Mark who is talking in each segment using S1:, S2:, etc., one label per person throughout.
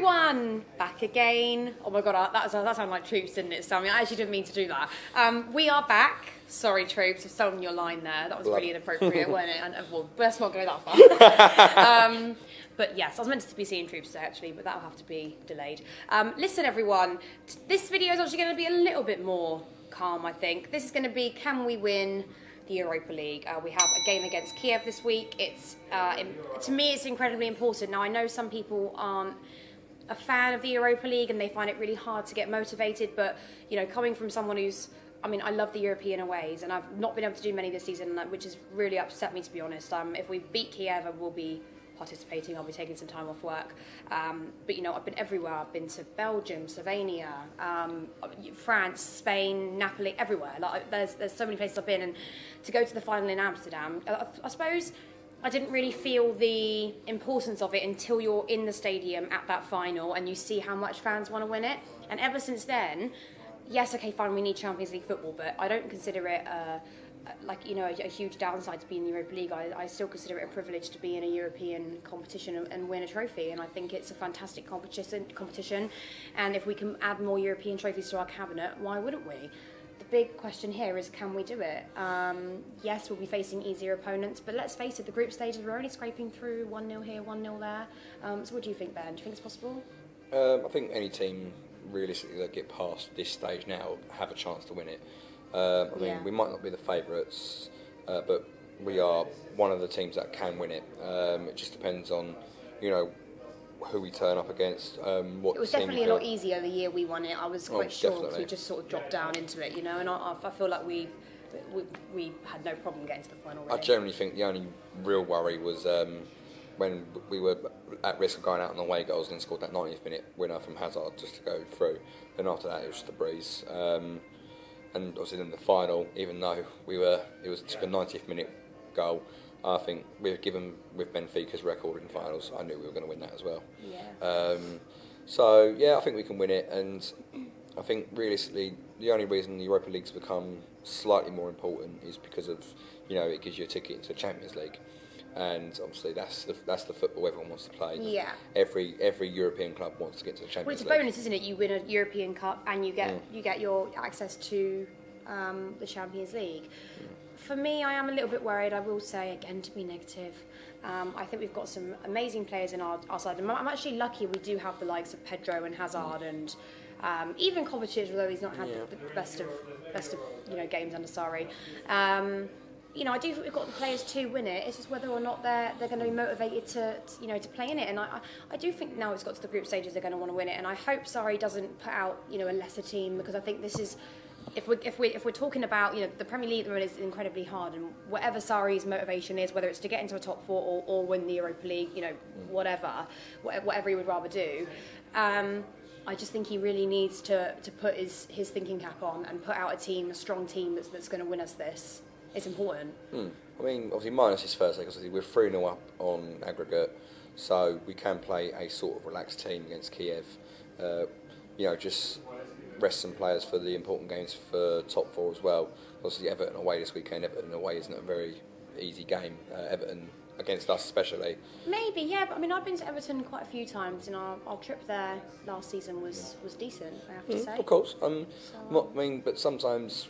S1: everyone! Back again. Oh my god, that sounded like Troops, didn't it, Sammy? I actually didn't mean to do that. We are back. Sorry, Troops, I've stolen your line there. That was really inappropriate, wasn't it? And, well, let's not go that far. But yes, I was meant to be seeing Troops today, actually, but that'll have to be delayed. Listen, everyone, this video is actually going to be a little bit more calm, I think. This is going to be, can we win the Europa League? We have a game against Kiev this week. It's to me, it's incredibly important. Now, I know some people aren't a fan of the Europa League and they find it really hard to get motivated, but, you know, coming from someone who's, I mean, I love the European aways, and I've not been able to do many this season, which has really upset me, to be honest. If we beat Kiev, I will be participating. I'll be taking some time off work. But, you know, I've been everywhere. I've been to Belgium, Slovenia, France, Spain, Napoli, everywhere. Like, there's so many places I've been, and to go to the final in Amsterdam, I suppose I didn't really feel the importance of it until you're in the stadium at that final and you see how much fans want to win it. And ever since then, yes, okay, fine, we need Champions League football, but I don't consider it a huge downside to be in the Europa League. I still consider it a privilege to be in a European competition and win a trophy, and I think it's a fantastic competition. And if we can add more European trophies to our cabinet, why wouldn't we? The big question here is, can we do it? Yes, we'll be facing easier opponents, but let's face it, the group stages, we're only scraping through 1-0 here, 1-0 there. So what do you think, Ben? Do you think it's possible?
S2: I think any team realistically that get past this stage now have a chance to win it. I mean, we might not be the favourites, but we are one of the teams that can win it. It just depends on, you know, who we turn up against. What
S1: it was definitely a lot easier the year we won it. I was quite sure because we just sort of dropped down into it, you know. And I feel like we had no problem getting to the final. Really.
S2: I generally think the only real worry was when we were at risk of going out on away goals and then scored that 90th minute winner from Hazard just to go through. Then after that, it was just a breeze. And obviously in the final, even though it was a 90th minute goal, I think with Benfica's record in finals, I knew we were going to win that as well.
S1: Yeah.
S2: So yeah, I think we can win it, and I think realistically, the only reason the Europa League's become slightly more important is because of, you know, it gives you a ticket into the Champions League, and obviously that's the football everyone wants to play.
S1: Yeah.
S2: Every European club wants to get to the Champions League.
S1: Well, it's a bonus, isn't it? You win a European Cup and you get your access to the Champions League. For me, I am a little bit worried, I will say, again, to be negative. I think we've got some amazing players in our side. And I'm actually lucky we do have the likes of Pedro and Hazard and even Kovacic, although he's not had the best of games under Sarri. You know, I do think we've got the players to win it. It's just whether or not they're going to be motivated to play in it. And I do think now it's got to the group stages, they're going to want to win it. And I hope Sarri doesn't put out, you know, a lesser team, because I think this is, if we're talking about, you know, the Premier League at the moment is incredibly hard, and whatever Sarri's motivation is, whether it's to get into a top four or win the Europa League, you know, whatever he would rather do. I just think he really needs to put his thinking cap on and put out a strong team that's going to win us this. It's important.
S2: I mean, obviously minus this Thursday, because we're 3-0 up on aggregate, so we can play a sort of relaxed team against Kiev. You know, just rest some players for the important games for top four as well. Obviously Everton away this weekend. Everton away isn't a very easy game. Everton against us especially.
S1: Maybe, yeah, but I mean, I've been to Everton quite a few times, and our trip there last season was decent, I have to say.
S2: Of course. I mean, but sometimes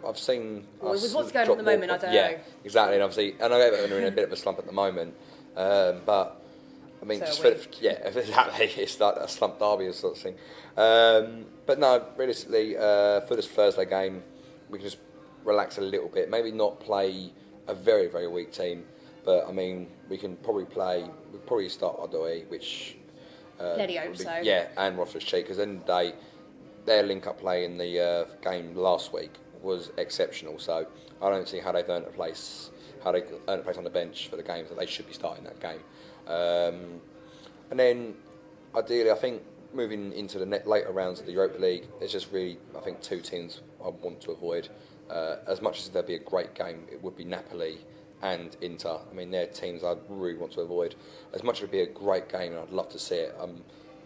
S2: I've seen
S1: with what's going on at the moment, I don't know.
S2: Yeah, exactly. And obviously, I know Everton are in a bit of a slump at the moment, but I mean, exactly. It's like a slump derby sort of thing. But no, realistically, for this Thursday game, we can just relax a little bit. Maybe not play a very, very weak team, but I mean, we can probably start Hudson-Odoi, which
S1: Bloody hope so.
S2: Yeah, and Loftus-Cheek, because then their link-up play in the game last week was exceptional. So I don't see how they've earned a place on the bench for the games that they should be starting that game. And then ideally, I think moving into the later rounds of the Europa League, there's just really, I think, two teams I want to avoid. As much as there'd be a great game, it would be Napoli and Inter. I mean, they're teams I really want to avoid. As much as it'd be a great game and I'd love to see it,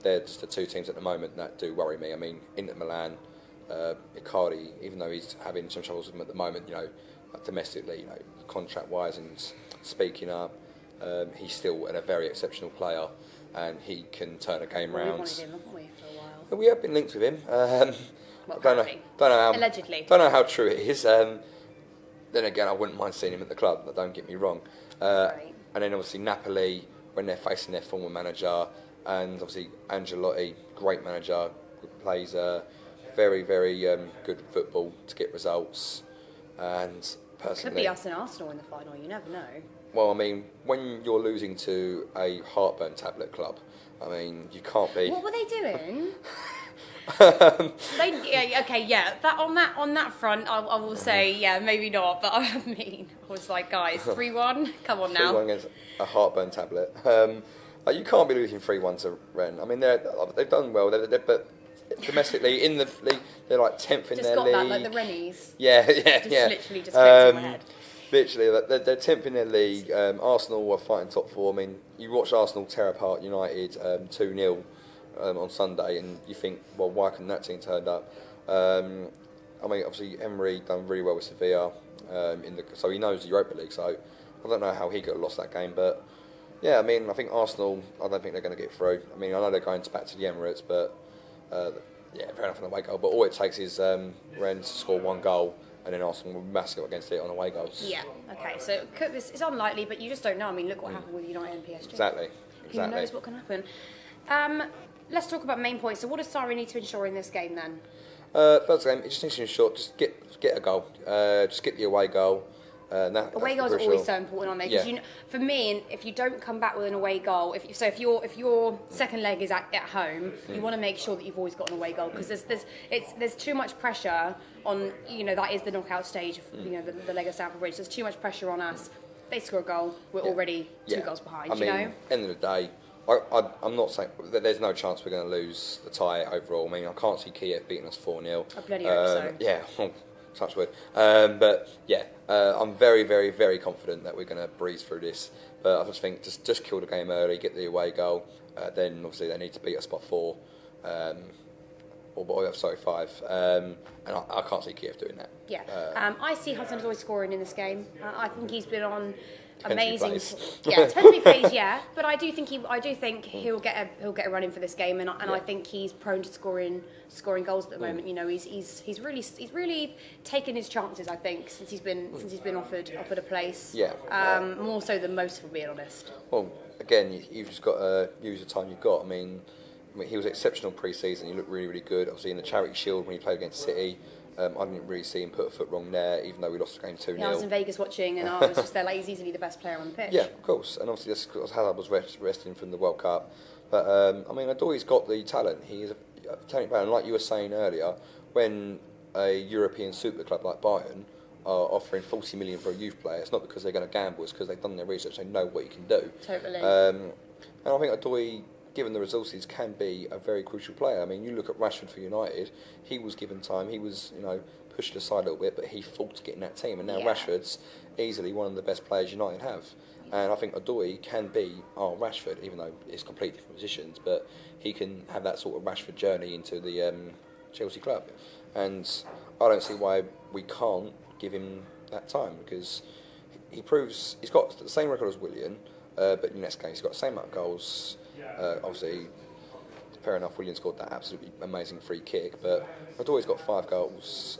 S2: they're just the two teams at the moment that do worry me. I mean, Inter Milan, Icardi, even though he's having some troubles with them at the moment, you know, domestically, you know, contract-wise and speaking up, he's still a very exceptional player. and he can turn a game
S1: We
S2: round.
S1: wanted him, haven't we, for a while?
S2: And we have been linked with him.
S1: Well,
S2: don't know how,
S1: allegedly.
S2: Don't know how true it is. Then again, I wouldn't mind seeing him at the club. But don't get me wrong.
S1: Right.
S2: And then obviously Napoli, when they're facing their former manager, and obviously Ancelotti, great manager, plays very, very good football to get results. And personally,
S1: Could be us and Arsenal in the final. You never know.
S2: Well, I mean, when you're losing to a heartburn tablet club, I mean, you can't be.
S1: What were they doing? That on that front, I will say, yeah, maybe not. But I mean, I was like, guys, 3-1, come on now.
S2: 3-1 against a heartburn tablet. You can't be losing 3-1 to Rennes. I mean, they've done well, but domestically in the league, they're like 10th in
S1: Just
S2: their
S1: got
S2: league.
S1: That, like the Rennies.
S2: Yeah.
S1: Literally just clicked in my head.
S2: Literally, they're 10th in their league. Arsenal are fighting top 4. I mean, you watch Arsenal tear apart United 2-0 on Sunday, and you think, well, why couldn't that team turn up? I mean, obviously Emery done really well with Sevilla, so he knows the Europa League. So I don't know how he could have lost that game, but yeah, I mean, I think Arsenal, I don't think they're going to get through. I mean, I know they're going back to the Emirates, but yeah, fair enough on the away goal. But all it takes is Rennes to score 1 goal, and then Arsenal will be massive against it on away goals.
S1: Yeah. Okay. So it's unlikely, but you just don't know. I mean, look what happened with United and PSG.
S2: Exactly.
S1: Who knows what can happen? Let's talk about main points. So, what does Sarri need to ensure in this game then?
S2: First game, it just needs to ensure just get a goal, just get the away goal.
S1: Away goals are always so important, aren't they? Because for me, if you don't come back with an away goal, if your second leg is at home, you want to make sure that you've always got an away goal, because there's too much pressure on, that is the knockout stage of the leg of Stamford Bridge. There's too much pressure on us. If they score a goal, we're already 2 goals behind.
S2: I mean, end of the day, I'm not saying that there's no chance we're going to lose the tie overall. I mean, I can't see Kiev beating us 4-0.
S1: I bloody hope so.
S2: Yeah. Touch wood. But yeah, I'm very, very, very confident that we're going to breeze through this. But I just think just kill the game early, get the away goal. Then obviously they need to beat us by 4, or 5. And I can't see Kiev doing that.
S1: Yeah, I see Hudson-Odoi scoring in this game. I think he's been on amazing. Yeah, depends if he plays. Yeah, but I do think he'll get a run in for this game, and I think he's prone to scoring goals at the moment. He's really taken his chances. I think since he's been offered a place.
S2: Yeah.
S1: More so than most, if we're being honest.
S2: Well, again, you've just got to use the time you've got. I mean, he was exceptional pre-season. He looked really, really good. Obviously in the Charity Shield when he played against City. I didn't really see him put a foot wrong there, even though we lost the game 2-0.
S1: Yeah, I was in Vegas watching, and I was just there like, he's easily the best player on the pitch.
S2: Yeah, of course. And obviously that's how I was resting from the World Cup. But, I mean, Odoi's got the talent. He is a talented player. And like you were saying earlier, when a European super club like Bayern are offering 40 million for a youth player, it's not because they're going to gamble, it's because they've done their research, they know what he can do.
S1: Totally.
S2: And I think Odoi, given the resources, can be a very crucial player. I mean, you look at Rashford for United, he was given time, he was, pushed aside a little bit, but he fought to get in that team, and now Rashford's easily one of the best players United have. And I think Odoi can be our Rashford, even though it's completely different positions, but he can have that sort of Rashford journey into the Chelsea club. And I don't see why we can't give him that time, because he proves he's got the same record as Willian, but in this case he's got the same amount of goals. Obviously, fair enough, Willian scored that absolutely amazing free kick, but Odori's got 5 goals.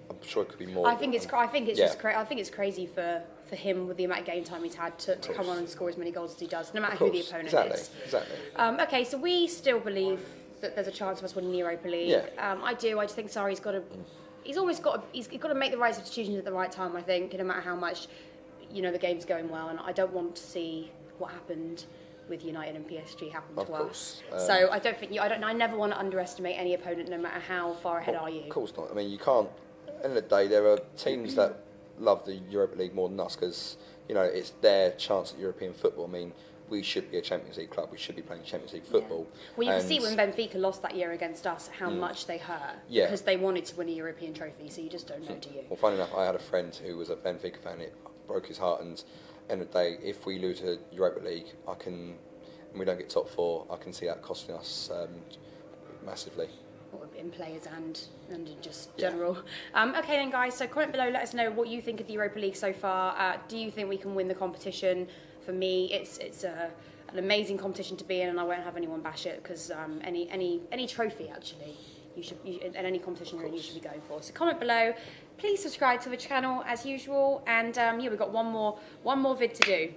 S2: I'm sure it could be more.
S1: I think it's crazy for him with the amount of game time he's had to come on and score as many goals as he does, no matter who the opponent is.
S2: Exactly.
S1: Okay, so we still believe that there's a chance of us winning the Europa League.
S2: Yeah.
S1: I do. I just think Sarri's got to. He's got to make the right substitutions at the right time. I think, no matter how much, the game's going well, and I don't want to see what happened with United and PSG happen to us. So I don't think I never want to underestimate any opponent, no matter how far ahead are you.
S2: Of course not. I mean, you can't. At the end of the day, there are teams that love the Europa League more than us because it's their chance at European football. I mean, we should be a Champions League club. We should be playing Champions League football.
S1: Well, you can see when Benfica lost that year against us how much they hurt because they wanted to win a European trophy. So you just don't know, do you?
S2: Well, funny enough, I had a friend who was a Benfica fan. It broke his heart. And at the end of the day, if we lose a Europa League, and we don't get top 4, I can see that costing us massively.
S1: In players and in just general. Okay then, guys, so comment below, let us know what you think of the Europa League so far. Do you think we can win the competition? For me, it's a an amazing competition to be in, and I won't have anyone bash it because any trophy actually. In any competition you're in, you should be going for. So comment below. Please subscribe to the channel as usual, and we've got one more vid to do.